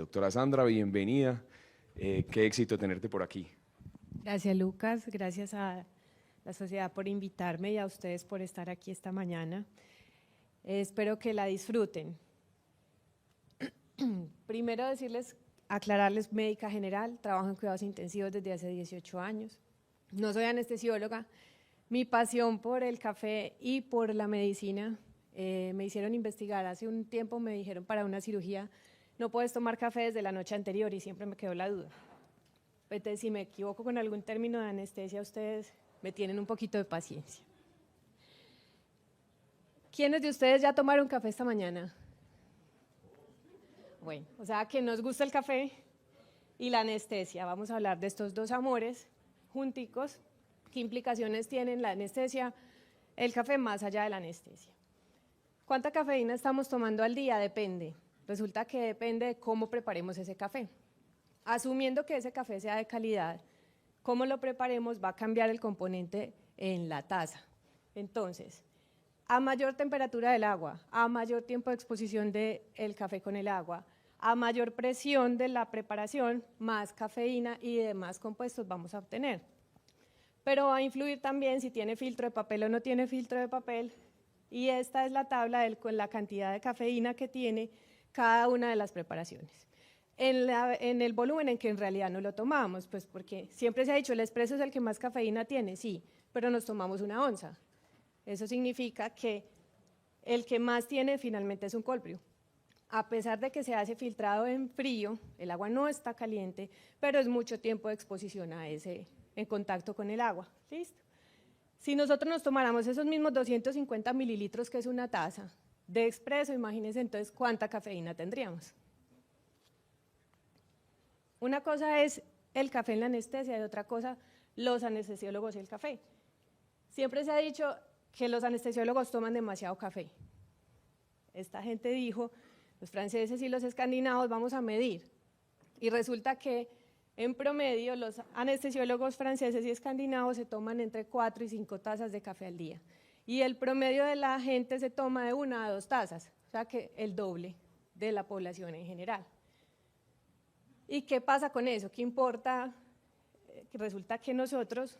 Doctora Sandra, bienvenida. Qué éxito tenerte por aquí. Gracias, Lucas. Gracias a la sociedad por invitarme y a ustedes por estar aquí esta mañana. Espero que la disfruten. Primero aclararles, médica general, trabajo en cuidados intensivos desde hace 18 años. No soy anestesióloga. Mi pasión por el café y por la medicina me hicieron investigar. Hace un tiempo me dijeron para una cirugía, no puedes tomar café desde la noche anterior, y siempre me quedó la duda. Entonces, si me equivoco con algún término de anestesia, ustedes me tienen un poquito de paciencia. ¿Quiénes de ustedes ya tomaron café esta mañana? Bueno, o sea que nos gusta el café y la anestesia. Vamos a hablar de estos dos amores junticos. ¿Qué implicaciones tienen la anestesia, el café más allá de la anestesia? ¿Cuánta cafeína estamos tomando al día? Depende. Resulta que depende de cómo preparemos ese café. Asumiendo que ese café sea de calidad, cómo lo preparemos va a cambiar el componente en la taza. Entonces, a mayor temperatura del agua, a mayor tiempo de exposición del café con el agua, a mayor presión de la preparación, más cafeína y demás compuestos vamos a obtener. Pero va a influir también si tiene filtro de papel o no tiene filtro de papel, y esta es la tabla con la cantidad de cafeína que tiene cada una de las preparaciones. En el volumen en que en realidad no lo tomamos, pues porque siempre se ha dicho el espresso es el que más cafeína tiene, sí, pero nos tomamos 1 onza. Eso significa que el que más tiene finalmente es un cold brew. A pesar de que se hace filtrado en frío, el agua no está caliente, pero es mucho tiempo de exposición a en contacto con el agua. ¿Listo? Si nosotros nos tomáramos esos mismos 250 mililitros, que es una taza de expreso, imagínense entonces cuánta cafeína tendríamos. Una cosa es el café en la anestesia y otra cosa los anestesiólogos y el café. Siempre se ha dicho que los anestesiólogos toman demasiado café. Esta gente dijo, los franceses y los escandinavos vamos a medir, y resulta que en promedio los anestesiólogos franceses y escandinavos se toman entre 4 y 5 tazas de café al día, y el promedio de la gente se toma de 1 a 2 tazas, o sea que el doble de la población en general. ¿Y qué pasa con eso? ¿Qué importa? Resulta que nosotros,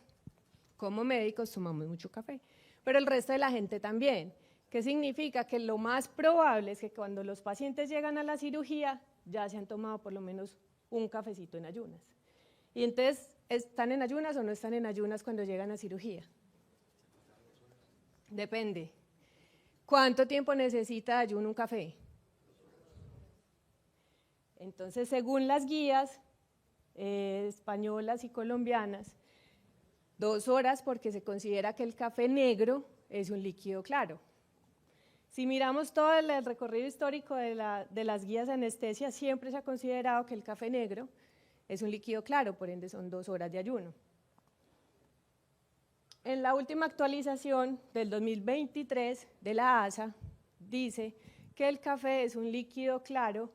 como médicos, tomamos mucho café, pero el resto de la gente también. ¿Qué significa? Que lo más probable es que cuando los pacientes llegan a la cirugía, ya se han tomado por lo menos un cafecito en ayunas. Y entonces, ¿están en ayunas o no están en ayunas cuando llegan a cirugía? Depende. ¿Cuánto tiempo necesita de ayuno un café? Entonces, según las guías españolas y colombianas, 2 horas, porque se considera que el café negro es un líquido claro. Si miramos todo el recorrido histórico de las guías de anestesia, siempre se ha considerado que el café negro es un líquido claro, por ende son 2 horas de ayuno. En la última actualización del 2023 de la ASA, dice que el café es un líquido claro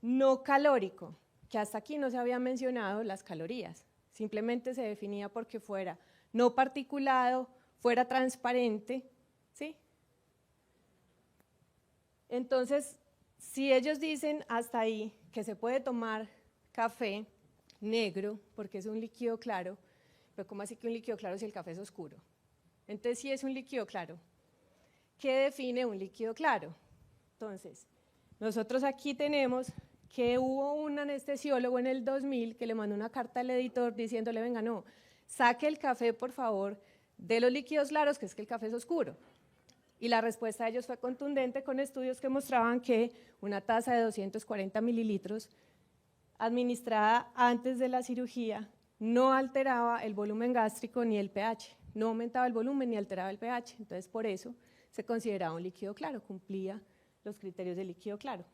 no calórico, que hasta aquí no se habían mencionado las calorías, simplemente se definía porque fuera no particulado, fuera transparente, ¿sí? Entonces, si ellos dicen hasta ahí que se puede tomar café negro porque es un líquido claro, pero ¿cómo así que un líquido claro si el café es oscuro? Entonces, sí es un líquido claro. ¿Qué define un líquido claro? Entonces, nosotros aquí tenemos que hubo un anestesiólogo en el 2000 que le mandó una carta al editor diciéndole, venga, no, saque el café, por favor, de los líquidos claros, que es que el café es oscuro. Y la respuesta de ellos fue contundente con estudios que mostraban que una taza de 240 mililitros administrada antes de la cirugía no alteraba el volumen gástrico ni el pH, no aumentaba el volumen ni alteraba el pH, entonces por eso se consideraba un líquido claro, cumplía los criterios de líquido claro.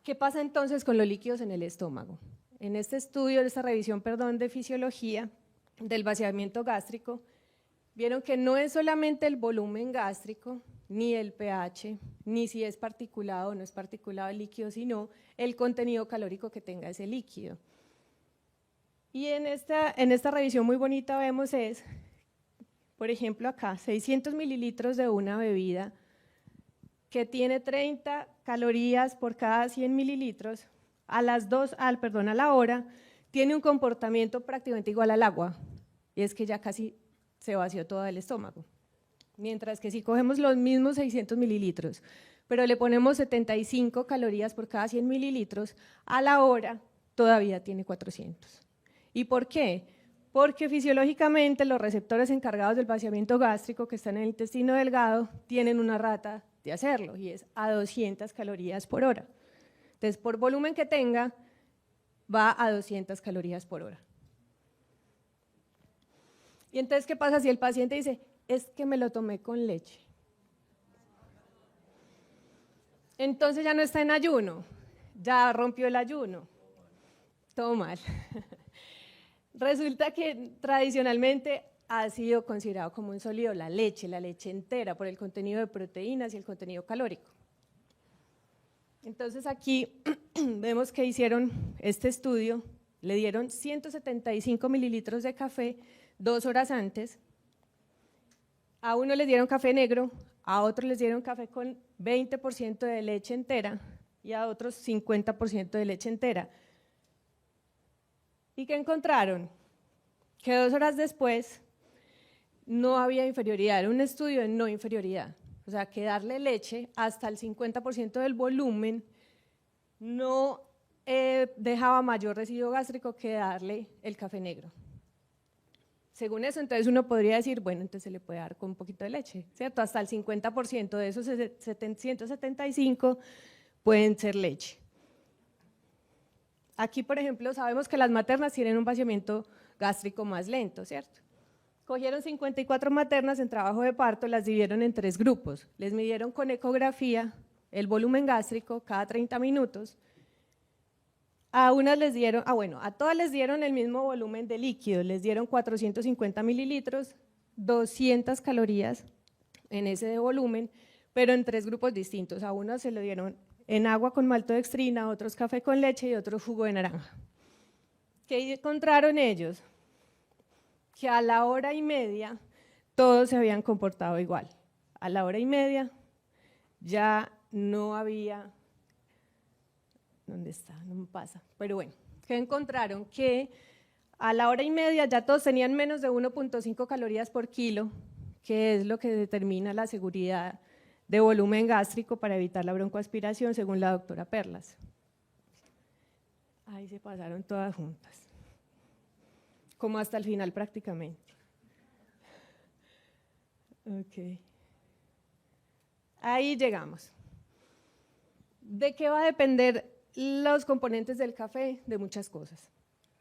¿Qué pasa entonces con los líquidos en el estómago? En este estudio, en esta revisión, de fisiología del vaciamiento gástrico, vieron que no es solamente el volumen gástrico, ni el pH, ni si es particulado o no es particulado el líquido, sino el contenido calórico que tenga ese líquido. Y en esta revisión muy bonita vemos por ejemplo acá, 600 mililitros de una bebida que tiene 30 calorías por cada 100 mililitros, a la hora, tiene un comportamiento prácticamente igual al agua, y es que ya casi se vació todo el estómago. Mientras que si cogemos los mismos 600 mililitros, pero le ponemos 75 calorías por cada 100 mililitros, a la hora todavía tiene 400. ¿Y por qué? Porque fisiológicamente los receptores encargados del vaciamiento gástrico que están en el intestino delgado tienen una rata de hacerlo y es a 200 calorías por hora. Entonces, por volumen que tenga, va a 200 calorías por hora. Y entonces, ¿qué pasa si el paciente dice, es que me lo tomé con leche? Entonces ya no está en ayuno, ya rompió el ayuno. Todo mal. Resulta que tradicionalmente ha sido considerado como un sólido la leche entera, por el contenido de proteínas y el contenido calórico. Entonces aquí vemos que hicieron este estudio, le dieron 175 mililitros de café 2 horas antes, a uno les dieron café negro, a otros les dieron café con 20% de leche entera y a otros 50% de leche entera. ¿Y qué encontraron? Que 2 horas después no había inferioridad, era un estudio de no inferioridad. O sea, que darle leche hasta el 50% del volumen no dejaba mayor residuo gástrico que darle el café negro. Según eso, entonces uno podría decir, bueno, entonces se le puede dar con un poquito de leche, ¿cierto? Hasta el 50% de esos 175 pueden ser leche. Aquí, por ejemplo, sabemos que las maternas tienen un vaciamiento gástrico más lento, ¿cierto? Cogieron 54 maternas en trabajo de parto, las dividieron en 3 grupos. Les midieron con ecografía el volumen gástrico cada 30 minutos. A todas les dieron el mismo volumen de líquido, les dieron 450 mililitros, 200 calorías en ese volumen, pero en 3 grupos distintos. A unos se lo dieron en agua con maltodextrina, a otros café con leche y otros jugo de naranja. ¿Qué encontraron ellos? Que a la hora y media todos se habían comportado igual. A la hora y media ya no había… ¿Dónde está? No me pasa. Pero bueno, ¿qué encontraron? Que a la hora y media ya todos tenían menos de 1.5 calorías por kilo, que es lo que determina la seguridad de volumen gástrico para evitar la broncoaspiración, según la doctora Perlas. Ahí se pasaron todas juntas, como hasta el final prácticamente. Ok. Ahí llegamos. ¿De qué va a depender los componentes del café? De muchas cosas.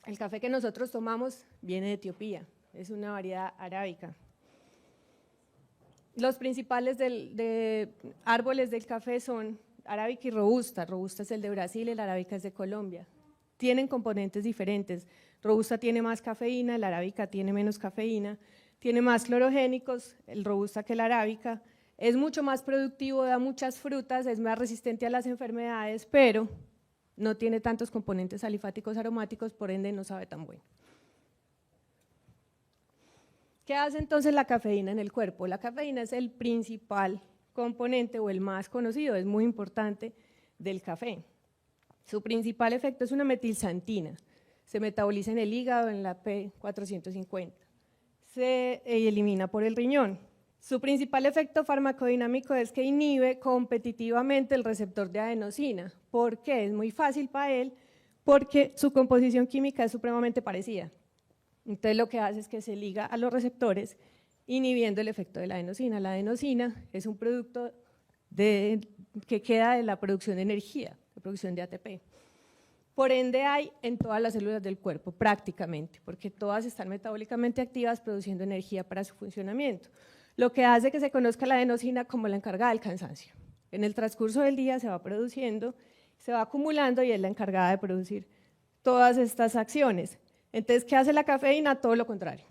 El café que nosotros tomamos viene de Etiopía, es una variedad arábica. Los principales árboles del café son arábica y robusta. Robusta es el de Brasil, el arábica es de Colombia. Tienen componentes diferentes. Robusta tiene más cafeína, el arábica tiene menos cafeína, tiene más clorogénicos, el robusta que el arábica. Es mucho más productivo, da muchas frutas, es más resistente a las enfermedades, pero no tiene tantos componentes alifáticos aromáticos, por ende no sabe tan bueno. ¿Qué hace entonces la cafeína en el cuerpo? La cafeína es el principal componente o el más conocido, es muy importante del café. Su principal efecto es una metilxantina, se metaboliza en el hígado, en la P450, se elimina por el riñón. Su principal efecto farmacodinámico es que inhibe competitivamente el receptor de adenosina. ¿Por qué? Es muy fácil para él, porque su composición química es supremamente parecida. Entonces lo que hace es que se liga a los receptores inhibiendo el efecto de la adenosina. La adenosina es un producto que queda de la producción de energía, de producción de ATP. Por ende hay en todas las células del cuerpo, prácticamente, porque todas están metabólicamente activas produciendo energía para su funcionamiento. Lo que hace que se conozca la adenosina como la encargada del cansancio. En el transcurso del día se va produciendo, se va acumulando y es la encargada de producir todas estas acciones. Entonces, ¿qué hace la cafeína? Todo lo contrario.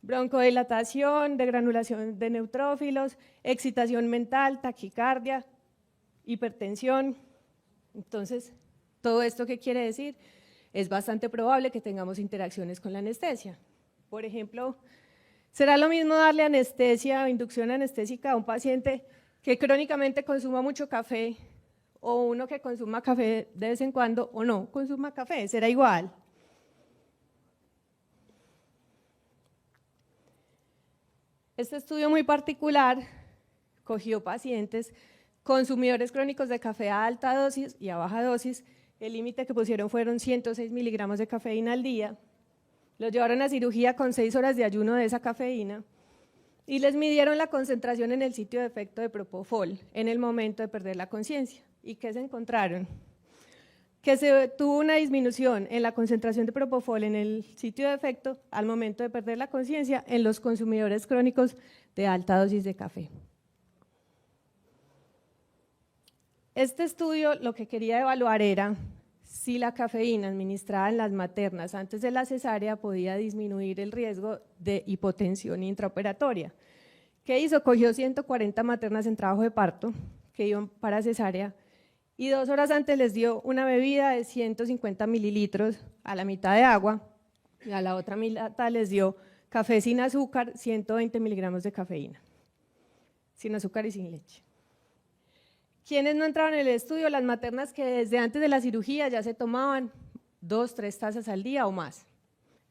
Broncodilatación, degranulación de neutrófilos, excitación mental, taquicardia, hipertensión. Entonces, ¿todo esto qué quiere decir? Es bastante probable que tengamos interacciones con la anestesia. Por ejemplo, ¿será lo mismo darle anestesia o inducción anestésica a un paciente que crónicamente consuma mucho café o uno que consuma café de vez en cuando o no consuma café, será igual. Este estudio muy particular cogió pacientes consumidores crónicos de café a alta dosis y a baja dosis. El límite que pusieron fueron 106 miligramos de cafeína al día. Los llevaron a cirugía con 6 horas de ayuno de esa cafeína y les midieron la concentración en el sitio de efecto de propofol en el momento de perder la conciencia. ¿Y qué se encontraron? Que se tuvo una disminución en la concentración de propofol en el sitio de efecto al momento de perder la conciencia en los consumidores crónicos de alta dosis de café. Este estudio lo que quería evaluar era si la cafeína administrada en las maternas antes de la cesárea podía disminuir el riesgo de hipotensión intraoperatoria. ¿Qué hizo? Cogió 140 maternas en trabajo de parto que iban para cesárea y 2 horas antes les dio una bebida de 150 mililitros a la mitad de agua y a la otra mitad les dio café sin azúcar, 120 miligramos de cafeína, sin azúcar y sin leche. ¿Quiénes no entraron en el estudio? Las maternas que desde antes de la cirugía ya se tomaban 2, 3 tazas al día o más.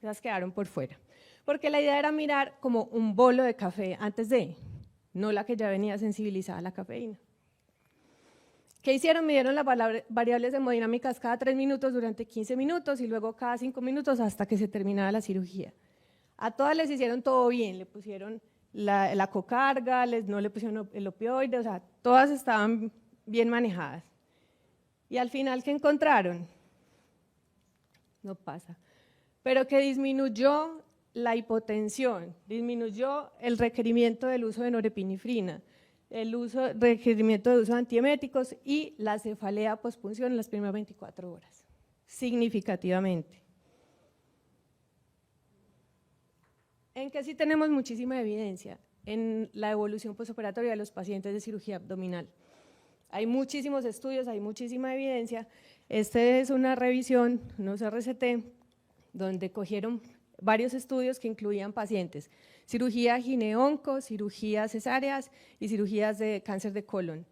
Esas quedaron por fuera. Porque la idea era mirar como un bolo de café antes de, no la que ya venía sensibilizada a la cafeína. ¿Qué hicieron? Midieron las variables hemodinámicas cada 3 minutos durante 15 minutos y luego cada 5 minutos hasta que se terminaba la cirugía. A todas les hicieron todo bien, le pusieron la cocarga, no le pusieron el opioide, o sea, todas estaban bien manejadas. Y al final, ¿qué encontraron? No pasa. Pero que disminuyó la hipotensión, disminuyó el requerimiento del uso de norepinefrina, el requerimiento de uso de antieméticos y la cefalea pospunción en las primeras 24 horas, significativamente. En que sí tenemos muchísima evidencia en la evolución postoperatoria de los pacientes de cirugía abdominal. Hay muchísimos estudios, hay muchísima evidencia. Esta es una revisión, unos RCT, donde cogieron varios estudios que incluían pacientes, cirugía gineonco, cirugías cesáreas y cirugías de cáncer de colon.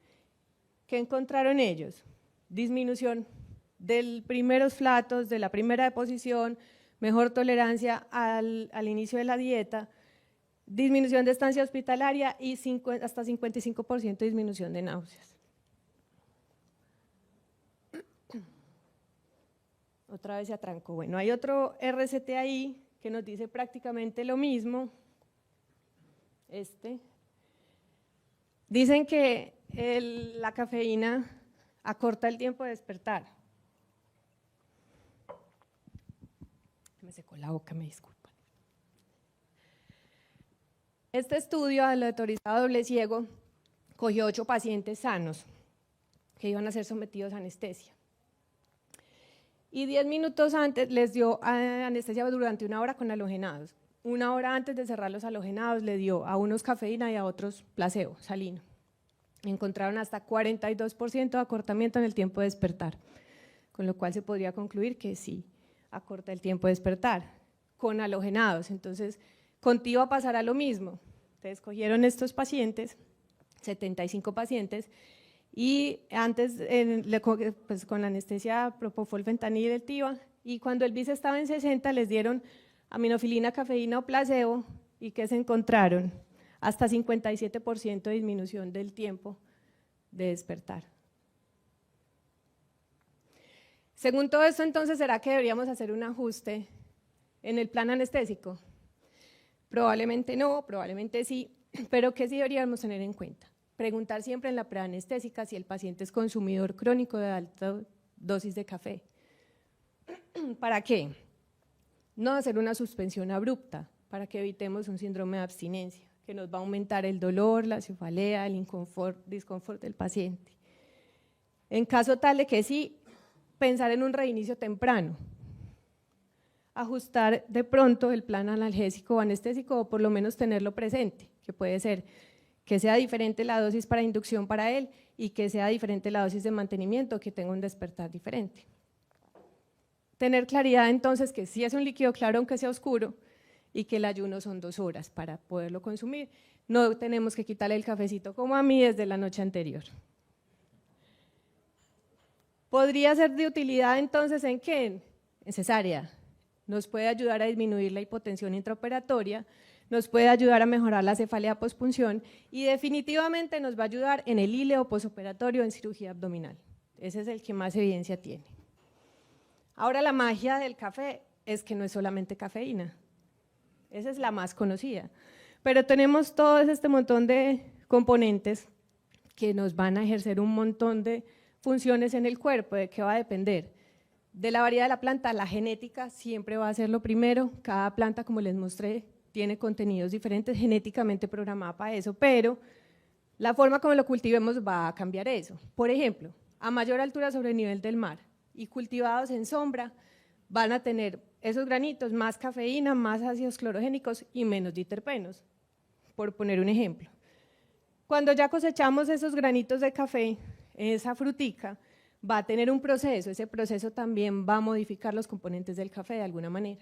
¿Qué encontraron ellos? Disminución de primeros flatos, de la primera deposición, mejor tolerancia al inicio de la dieta, disminución de estancia hospitalaria y hasta 55% de disminución de náuseas. Otra vez se atrancó. Bueno, hay otro RCT ahí que nos dice prácticamente lo mismo. Dicen que la cafeína acorta el tiempo de despertar. Me secó la boca, me disculpan. Este estudio aleatorizado doble ciego cogió 8 pacientes sanos que iban a ser sometidos a anestesia. Y 10 minutos antes les dio anestesia durante 1 hora con halogenados. 1 hora antes de cerrar los halogenados le dio a unos cafeína y a otros placebo, salino. Encontraron hasta 42% de acortamiento en el tiempo de despertar, con lo cual se podría concluir que sí acorta el tiempo de despertar con halogenados. Entonces, contigo va a pasar a lo mismo. Entonces, cogieron estos pacientes, 75 pacientes, y antes pues con la anestesia propofol, fentanil y deltiva, y cuando el BIS estaba en 60 les dieron aminofilina, cafeína o placebo, y ¿qué se encontraron? Hasta 57% de disminución del tiempo de despertar. Según todo esto, entonces, ¿será que deberíamos hacer un ajuste en el plan anestésico? Probablemente no, probablemente sí, pero ¿qué sí deberíamos tener en cuenta? Preguntar siempre en la preanestésica si el paciente es consumidor crónico de alta dosis de café. ¿Para qué? No hacer una suspensión abrupta, para que evitemos un síndrome de abstinencia, que nos va a aumentar el dolor, la cefalea, el disconfort del paciente. En caso tal de que sí, pensar en un reinicio temprano, ajustar de pronto el plan analgésico o anestésico o por lo menos tenerlo presente, que puede ser que sea diferente la dosis para inducción para él y que sea diferente la dosis de mantenimiento, que tenga un despertar diferente. Tener claridad entonces que si es un líquido claro aunque sea oscuro, y que el ayuno son 2 horas para poderlo consumir. No tenemos que quitarle el cafecito como a mí desde la noche anterior. ¿Podría ser de utilidad entonces en qué? En cesárea. Nos puede ayudar a disminuir la hipotensión intraoperatoria, nos puede ayudar a mejorar la cefalea pospunción y definitivamente nos va a ayudar en el íleo posoperatorio en cirugía abdominal. Ese es el que más evidencia tiene. Ahora la magia del café es que no es solamente cafeína, esa es la más conocida, pero tenemos todo este montón de componentes que nos van a ejercer un montón de funciones en el cuerpo. ¿De qué va a depender? De la variedad de la planta. La genética siempre va a ser lo primero, cada planta, como les mostré, tiene contenidos diferentes, genéticamente programada para eso, pero la forma como lo cultivemos va a cambiar eso. Por ejemplo, a mayor altura sobre el nivel del mar y cultivados en sombra, van a tener esos granitos más cafeína, más ácidos clorogénicos y menos diterpenos, por poner un ejemplo. Cuando ya cosechamos esos granitos de café, esa frutica va a tener un proceso, ese proceso también va a modificar los componentes del café de alguna manera.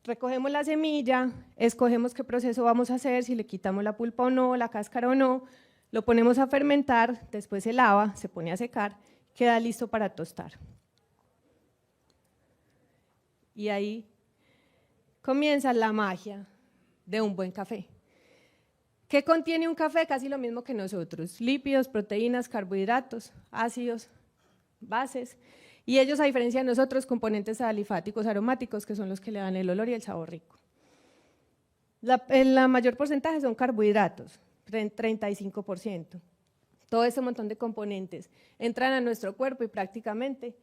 Recogemos la semilla, escogemos qué proceso vamos a hacer, si le quitamos la pulpa o no, la cáscara o no, lo ponemos a fermentar, después se lava, se pone a secar, queda listo para tostar. Y ahí comienza la magia de un buen café. ¿Qué contiene un café? Casi lo mismo que nosotros: lípidos, proteínas, carbohidratos, ácidos, bases, y ellos, a diferencia de nosotros, componentes alifáticos aromáticos, que son los que le dan el olor y el sabor rico. La mayor porcentaje son carbohidratos, 35%. Todo ese montón de componentes entran a nuestro cuerpo y prácticamente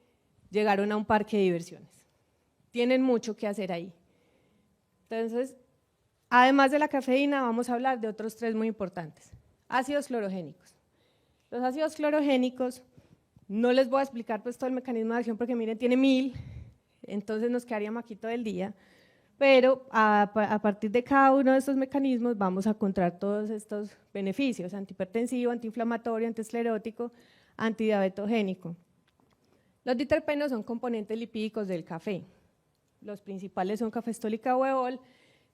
llegaron a un parque de diversiones. Tienen mucho que hacer ahí. Entonces, además de la cafeína, vamos a hablar de otros 3 muy importantes. Ácidos clorogénicos. Los ácidos clorogénicos, no les voy a explicar pues todo el mecanismo de acción porque miren, tiene 1000, entonces nos quedaríamos aquí todo el día, pero a partir de cada uno de estos mecanismos vamos a encontrar todos estos beneficios: antihipertensivo, antiinflamatorio, antiesclerótico, antidiabetogénico. Los diterpenos son componentes lipídicos del café. Los principales son café, estólica o eol.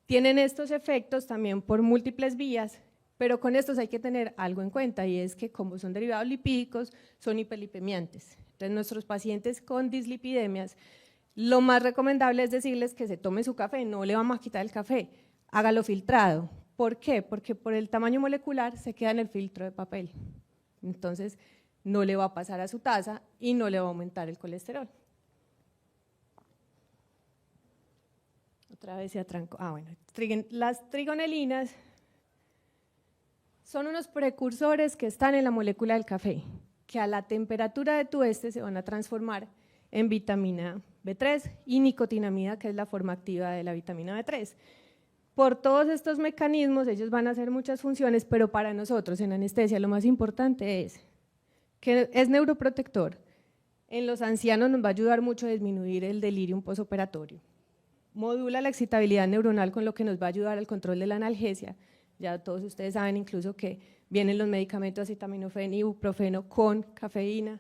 Tienen estos efectos también por múltiples vías, pero con estos hay que tener algo en cuenta, y es que como son derivados lipídicos, son hiperlipemiantes. Entonces, nuestros pacientes con dislipidemias, lo más recomendable es decirles que se tome su café, no le vamos a quitar el café, hágalo filtrado. ¿Por qué? Porque por el tamaño molecular se queda en el filtro de papel. Entonces, no le va a pasar a su taza y no le va a aumentar el colesterol. Otra vez se atrancó. Bueno, las trigonelinas son unos precursores que están en la molécula del café, que a la temperatura de tueste se van a transformar en vitamina B3 y nicotinamida, que es la forma activa de la vitamina B3. Por todos estos mecanismos ellos van a hacer muchas funciones, pero para nosotros en anestesia lo más importante es que es neuroprotector. En los ancianos nos va a ayudar mucho a disminuir el delirium posoperatorio. Modula la excitabilidad neuronal, con lo que nos va a ayudar al control de la analgesia. Ya todos ustedes saben incluso que vienen los medicamentos acetaminofén y ibuprofeno con cafeína,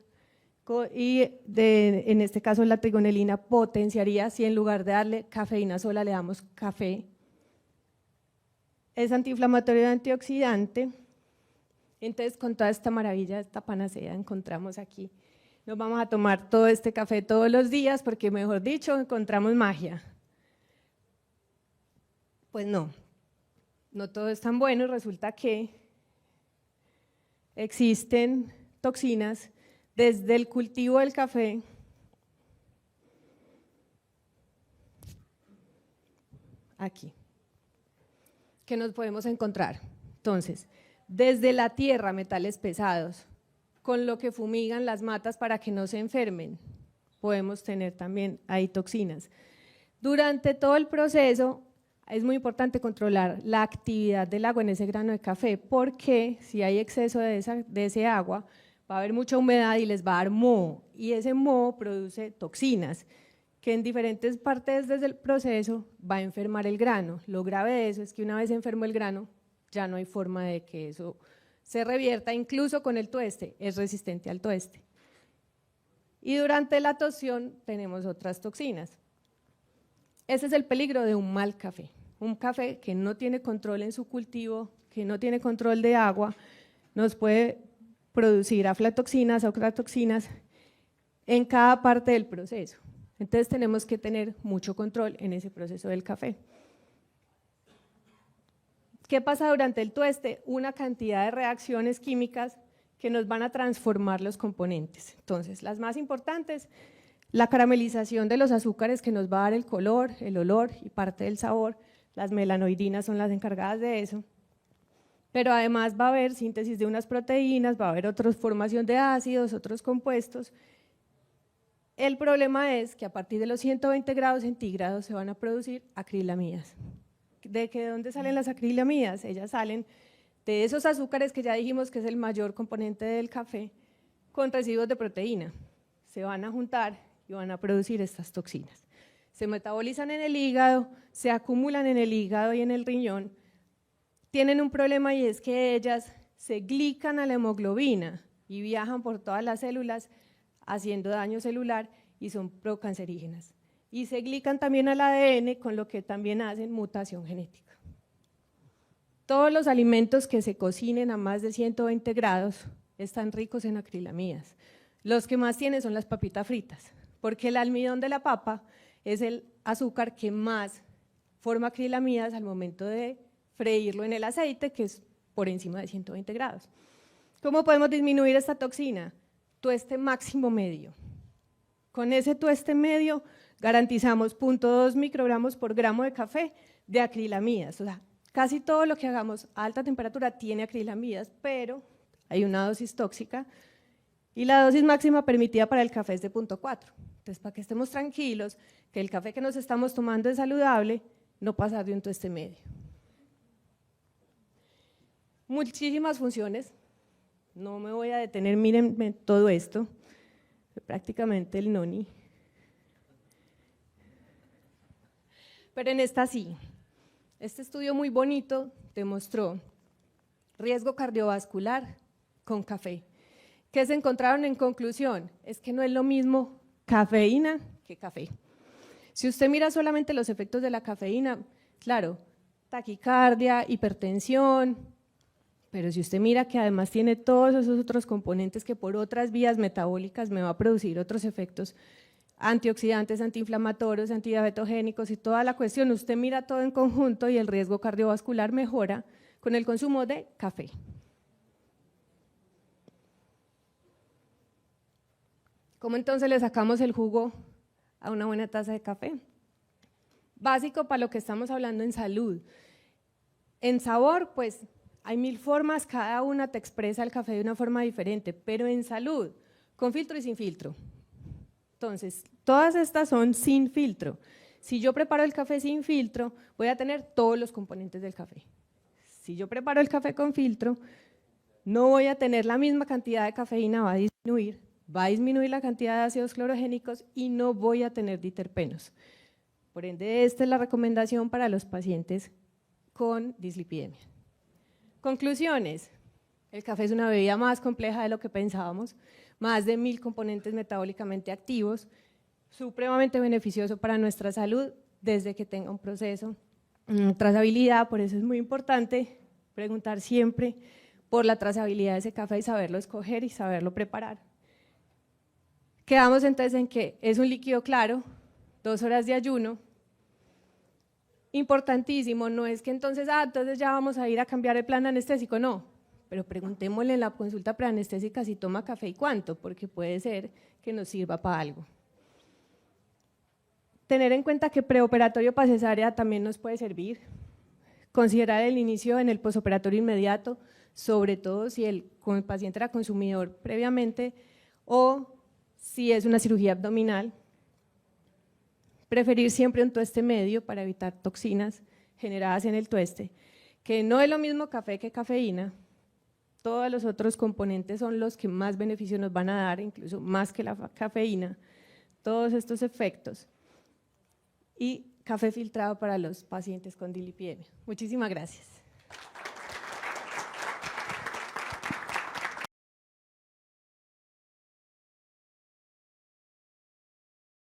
en este caso la trigonelina potenciaría si en lugar de darle cafeína sola le damos café. Es antiinflamatorio y antioxidante. Entonces, con toda esta maravilla, esta panacea encontramos aquí. Nos vamos a tomar todo este café todos los días porque, mejor dicho, encontramos magia. Pues no todo es tan bueno, y resulta que existen toxinas desde el cultivo del café aquí, que nos podemos encontrar. Entonces, desde la tierra, metales pesados, con lo que fumigan las matas para que no se enfermen, podemos tener también ahí toxinas. Durante todo el proceso es muy importante controlar la actividad del agua en ese grano de café, porque si hay exceso de ese agua, va a haber mucha humedad y les va a dar moho, y ese moho produce toxinas, que en diferentes partes desde el proceso va a enfermar el grano. Lo grave de eso es que una vez enfermo el grano, ya no hay forma de que eso se revierta, incluso con el tueste, es resistente al tueste. Y durante la tostión tenemos otras toxinas. Ese es el peligro de un mal café. Un café que no tiene control en su cultivo, que no tiene control de agua, nos puede producir aflatoxinas, ocratoxinas en cada parte del proceso. Entonces tenemos que tener mucho control en ese proceso del café. ¿Qué pasa durante el tueste? Una cantidad de reacciones químicas que nos van a transformar los componentes. Entonces, las más importantes, la caramelización de los azúcares que nos va a dar el color, el olor y parte del sabor. Las melanoidinas son las encargadas de eso. Pero además va a haber síntesis de unas proteínas, va a haber otra formación de ácidos, otros compuestos. El problema es que a partir de los 120 grados centígrados se van a producir acrilamidas. ¿De dónde salen las acrilamidas? Ellas salen de esos azúcares que ya dijimos que es el mayor componente del café, con residuos de proteína. Se van a juntar y van a producir estas toxinas. Se metabolizan en el hígado, se acumulan en el hígado y en el riñón. Tienen un problema y es que ellas se glican a la hemoglobina y viajan por todas las células haciendo daño celular y son procancerígenas. Y se glican también al ADN, con lo que también hacen mutación genética. Todos los alimentos que se cocinen a más de 120 grados están ricos en acrilamidas. Los que más tienen son las papitas fritas, porque el almidón de la papa es el azúcar que más forma acrilamidas al momento de freírlo en el aceite, que es por encima de 120 grados. ¿Cómo podemos disminuir esta toxina? Tueste máximo medio. Con ese tueste medio garantizamos 0.2 microgramos por gramo de café de acrilamidas. O sea, casi todo lo que hagamos a alta temperatura tiene acrilamidas, pero hay una dosis tóxica y la dosis máxima permitida para el café es de 0.4. Entonces, para que estemos tranquilos, que el café que nos estamos tomando es saludable, no pasar de un tueste medio. Muchísimas funciones, no me voy a detener, miren todo esto, prácticamente el noni. Pero en esta sí, este estudio muy bonito demostró riesgo cardiovascular con café. ¿Qué se encontraron en conclusión? Es que no es lo mismo cafeína que café. Si usted mira solamente los efectos de la cafeína, claro, taquicardia, hipertensión, pero si usted mira que además tiene todos esos otros componentes que por otras vías metabólicas me va a producir otros efectos antioxidantes, antiinflamatorios, antidiabetogénicos y toda la cuestión, usted mira todo en conjunto y el riesgo cardiovascular mejora con el consumo de café. ¿Cómo entonces le sacamos el jugo a una buena taza de café? Básico para lo que estamos hablando en salud. En sabor, pues hay 1000 formas, cada una te expresa el café de una forma diferente, pero en salud, con filtro y sin filtro. Entonces, todas estas son sin filtro. Si yo preparo el café sin filtro, voy a tener todos los componentes del café. Si yo preparo el café con filtro, no voy a tener la misma cantidad de cafeína, va a disminuir la cantidad de ácidos clorogénicos y no voy a tener diterpenos. Por ende, esta es la recomendación para los pacientes con dislipidemia. Conclusiones. El café es una bebida más compleja de lo que pensábamos, más de 1000 componentes metabólicamente activos, supremamente beneficioso para nuestra salud desde que tenga un proceso, trazabilidad, por eso es muy importante preguntar siempre por la trazabilidad de ese café y saberlo escoger y saberlo preparar. Quedamos entonces en que es un líquido claro, 2 horas de ayuno, importantísimo, no es que entonces ya vamos a ir a cambiar el plan anestésico, no. Pero preguntémosle en la consulta preanestésica si toma café y cuánto, porque puede ser que nos sirva para algo. Tener en cuenta que preoperatorio para cesárea también nos puede servir. Considerar el inicio en el posoperatorio inmediato, sobre todo si el paciente era consumidor previamente o si es una cirugía abdominal. Preferir siempre un tueste medio para evitar toxinas generadas en el tueste, que no es lo mismo café que cafeína. Todos los otros componentes son los que más beneficio nos van a dar, incluso más que la cafeína, todos estos efectos. Y café filtrado para los pacientes con dislipidemia. Muchísimas gracias.